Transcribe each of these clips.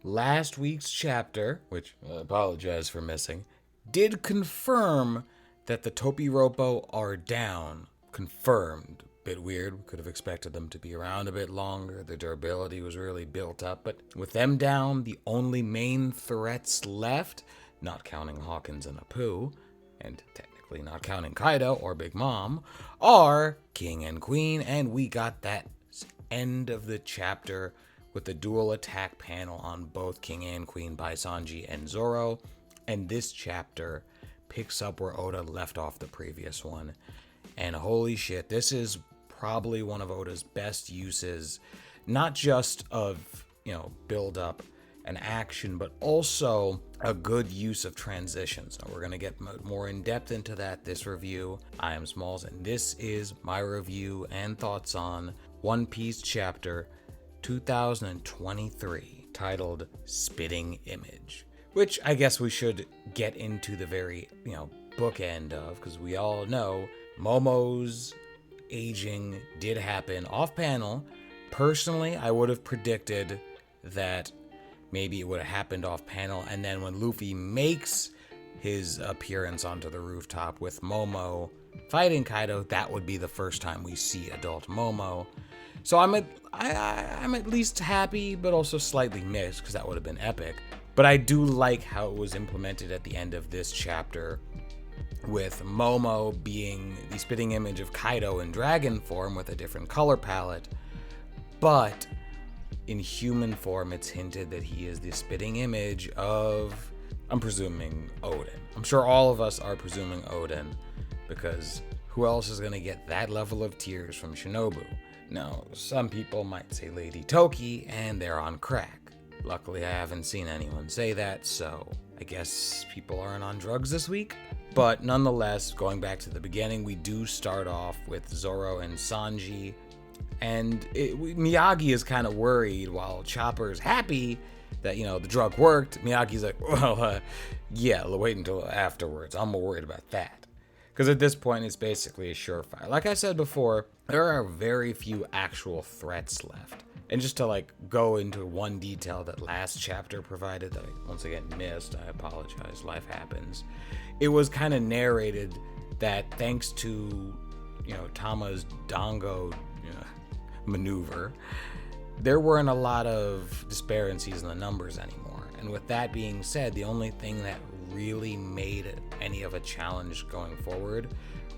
last week's chapter, which I apologize for missing, did confirm that the Topiropo are down. Confirmed. Bit weird. We could have expected them to be around a bit longer. The durability was really built up. But with them down, the only main threats left, not counting Hawkins and Apu, and technically not counting Kaido or Big Mom, are King and Queen. And we got that end of the chapter with the dual attack panel on both King and Queen by Sanji and Zoro. And this chapter picks up where Oda left off the previous one. And holy shit, this is probably one of Oda's best uses, not just of, build up and action, but also a good use of transitions. Now, we're going to get more in depth into that this review. I am Smalls, and this is my review and thoughts on One Piece Chapter 2023, titled Spitting Image, which I guess we should get into the very, bookend of, because we all know Momo's aging did happen off panel. Personally, I would have predicted that maybe it would have happened off panel, and then when Luffy makes his appearance onto the rooftop with Momo fighting Kaido, that would be the first time we see adult Momo. So I'm at least happy, but also slightly mixed, because that would have been epic. But I do like how it was implemented at the end of this chapter, with Momo being the spitting image of Kaido in dragon form with a different color palette, but in human form it's hinted that he is the spitting image of, I'm presuming, Odin. I'm sure all of us are presuming Odin, because who else is going to get that level of tears from Shinobu? Now, some people might say Lady Toki, and they're on crack. Luckily, I haven't seen anyone say that, so I guess people aren't on drugs this week. But nonetheless, going back to the beginning, we do start off with Zoro and Sanji. And Miyagi is kind of worried while Chopper's happy that, the drug worked. Miyagi's like, well, yeah, wait until afterwards. I'm more worried about that. Because at this point, it's basically a surefire. Like I said before, there are very few actual threats left. And just to go into one detail that last chapter provided that I once again missed, I apologize, life happens. It was kind of narrated that thanks to, Tama's Dango maneuver, there weren't a lot of disparities in the numbers anymore. And with that being said, the only thing that really made any of a challenge going forward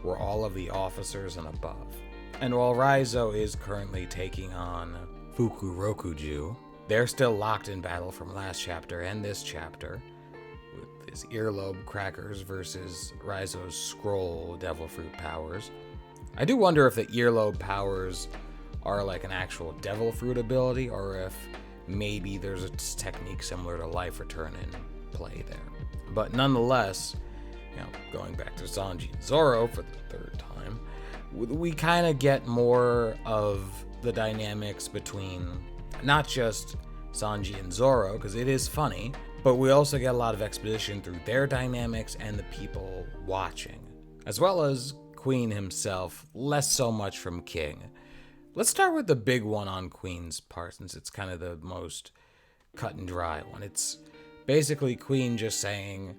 were all of the officers and above. And while Raizo is currently taking on Fukurokuju, they're still locked in battle from last chapter and this chapter, with his earlobe crackers versus Raizo's scroll devil fruit powers. I do wonder if the earlobe powers are an actual devil fruit ability, or if maybe there's a technique similar to Life Return in play there. But nonetheless, going back to Sanji and Zoro for the third time, we kind of get more of the dynamics between not just Sanji and Zoro, because it is funny, but we also get a lot of exposition through their dynamics and the people watching, as well as Queen himself, less so much from King. Let's start with the big one on Queen's part, since it's kind of the most cut and dry one. It's basically Queen just saying,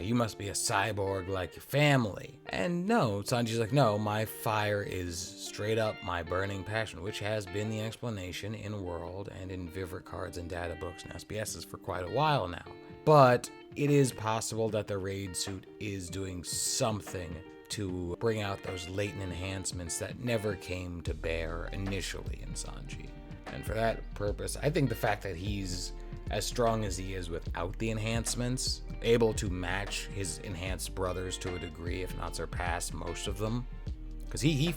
you must be a cyborg like your family. And no, Sanji's like, no, my fire is straight up my burning passion, which has been the explanation in World and in Vivert cards and data books and SBSs for quite a while now. But it is possible that the raid suit is doing something to bring out those latent enhancements that never came to bear initially in Sanji. And for that purpose, I think the fact that he's as strong as he is without the enhancements, able to match his enhanced brothers to a degree, if not surpass most of them, because he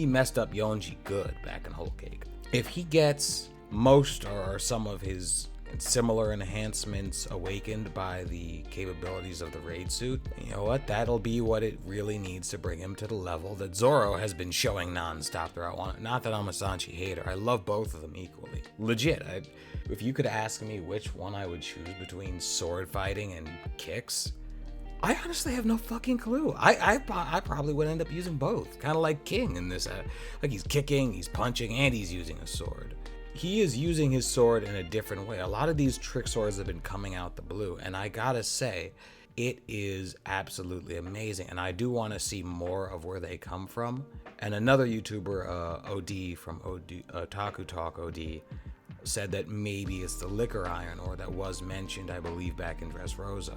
messed up Yonji good back in Whole Cake. If he gets most or some of his similar enhancements awakened by the capabilities of the raid suit, you know what, that'll be what it really needs to bring him to the level that Zoro has been showing non-stop throughout Wano. Not that I'm a Sanji hater, I love both of them equally. Legit, if you could ask me which one I would choose between sword fighting and kicks, I honestly have no fucking clue. I probably would end up using both, kind of like King in this, like he's kicking, he's punching, and he's using a sword. he is using his sword in a different way. A lot of these trick swords have been coming out the blue, and I gotta say, it is absolutely amazing. And I do want to see more of where they come from. And another YouTuber, OD from Otaku Talk OD, said that maybe it's the liquor iron ore that was mentioned, I believe, back in Dressrosa.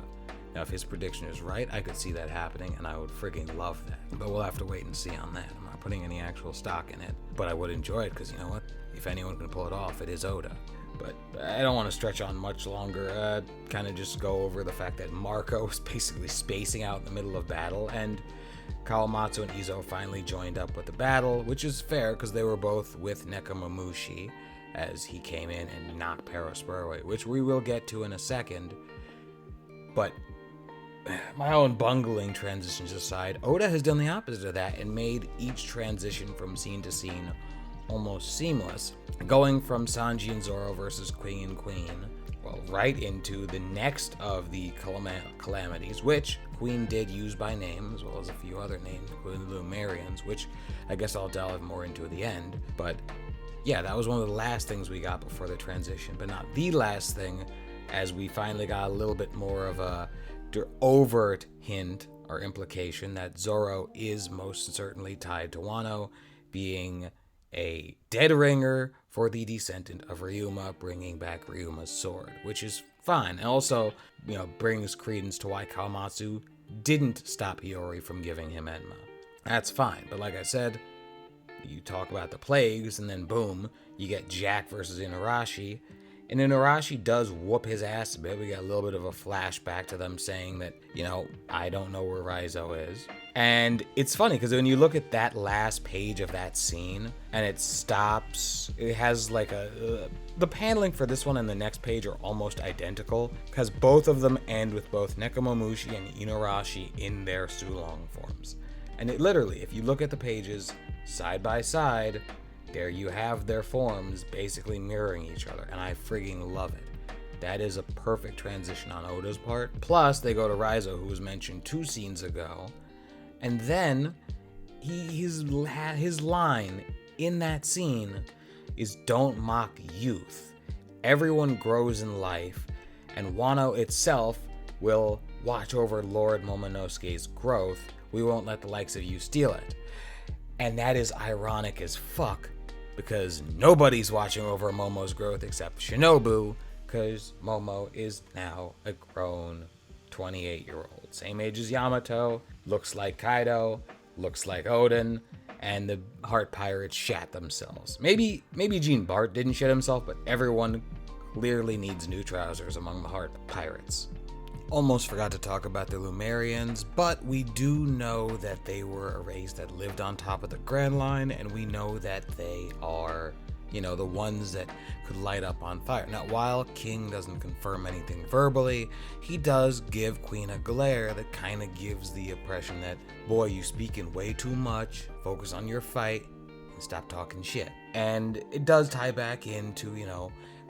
Now, if his prediction is right, I could see that happening, and I would friggin' love that. But we'll have to wait and see on that. I'm not putting any actual stock in it, but I would enjoy it, because you know what? If anyone can pull it off, it is Oda. But I don't want to stretch on much longer. Kind of just go over the fact that Marco is basically spacing out in the middle of battle, and Kawamatsu and Izo finally joined up with the battle, which is fair, because they were both with Nekomamushi as he came in and knocked Perospur away, which we will get to in a second. But my own bungling transitions aside, Oda has done the opposite of that and made each transition from scene to scene almost seamless, going from Sanji and Zoro versus King and Queen, well, right into the next of the calamities, which Queen did use by name, as well as a few other names, including the Lumerians, which I guess I'll delve more into at the end. But yeah, that was one of the last things we got before the transition, but not the last thing, as we finally got a little bit more of a overt hint or implication that Zoro is most certainly tied to Wano, being a dead ringer for the descendant of RYUMA, bringing back RYUMA's sword, which is fine. And also, brings credence to why Kawamatsu didn't stop Hiyori from giving him Enma. That's fine, but like I said, you talk about the plagues, and then boom, you get Jack versus Inuarashi, and Inuarashi does whoop his ass a bit. We get a little bit of a flashback to them saying that, I don't know where Raizo is. And it's funny, because when you look at that last page of that scene, and it stops, it has like the paneling for this one and the next page are almost identical, because both of them end with both Nekomamushi and Inuarashi in their Sulong forms. And it literally, if you look at the pages side by side, there you have their forms basically mirroring each other, and I friggin' love it. That is a perfect transition on Oda's part. Plus, they go to Raizo, who was mentioned 2 scenes ago, and then his line in that scene is, "Don't mock youth. Everyone grows in life, and Wano itself will watch over Lord Momonosuke's growth. We won't let the likes of you steal it." And that is ironic as fuck, because nobody's watching over Momo's growth except Shinobu, because Momo is now a grown 28-year-old. Same age as Yamato, looks like Kaido, looks like Oden, and the Heart Pirates shat themselves. Maybe Jean Bart didn't shit himself, but everyone clearly needs new trousers among the Heart Pirates. Almost forgot to talk about the Lumerians, but we do know that they were a race that lived on top of the Grand Line, and we know that they are, the ones that could light up on fire. Now, while King doesn't confirm anything verbally, he does give Queen a glare that kind of gives the impression that, boy, you speaking way too much, focus on your fight, and stop talking shit. And it does tie back into,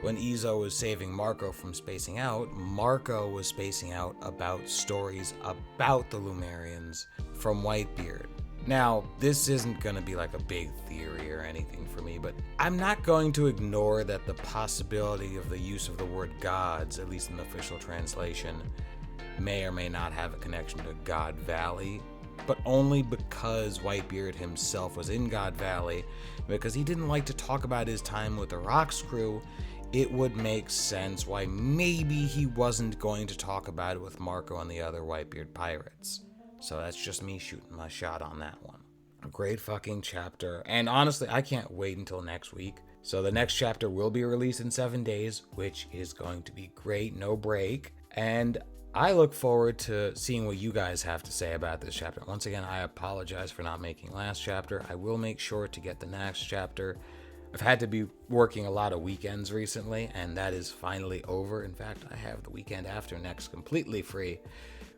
when Izo was saving Marco from spacing out, Marco was spacing out about stories about the Lumerians from Whitebeard. Now, this isn't going to be like a big theory or anything for me, but I'm not going to ignore that the possibility of the use of the word gods, at least in the official translation, may or may not have a connection to God Valley, but only because Whitebeard himself was in God Valley, because he didn't like to talk about his time with the Rocks crew. It would make sense why maybe he wasn't going to talk about it with Marco and the other Whitebeard pirates. So that's just me shooting my shot on that one. A great fucking chapter, and honestly, I can't wait until next week. So the next chapter will be released in 7 days, which is going to be great, no break. And I look forward to seeing what you guys have to say about this chapter. Once again, I apologize for not making last chapter. I will make sure to get the next chapter. I've had to be working a lot of weekends recently, and that is finally over. In fact, I have the weekend after next completely free,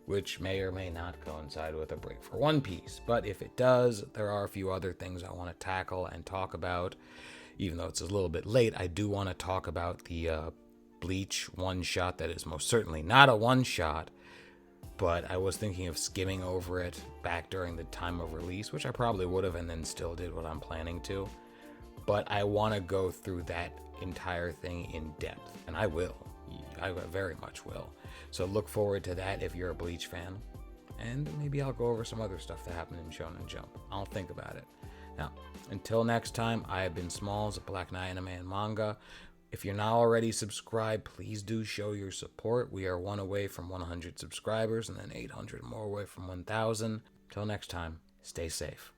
which may or may not coincide with a break for One Piece. But if it does, there are a few other things I want to tackle and talk about. Even though it's a little bit late, I do want to talk about the Bleach one-shot that is most certainly not a one-shot, but I was thinking of skimming over it back during the time of release, which I probably would have and then still did what I'm planning to. But I want to go through that entire thing in depth, and I will. I very much will. So look forward to that if you're a Bleach fan. And maybe I'll go over some other stuff that happened in Shonen Jump. I'll think about it. Now, until next time, I have been Smalls of Black Knight Anime and Manga. If you're not already subscribed, please do show your support. We are one away from 100 subscribers and then 800 more away from 1,000. Till next time, stay safe.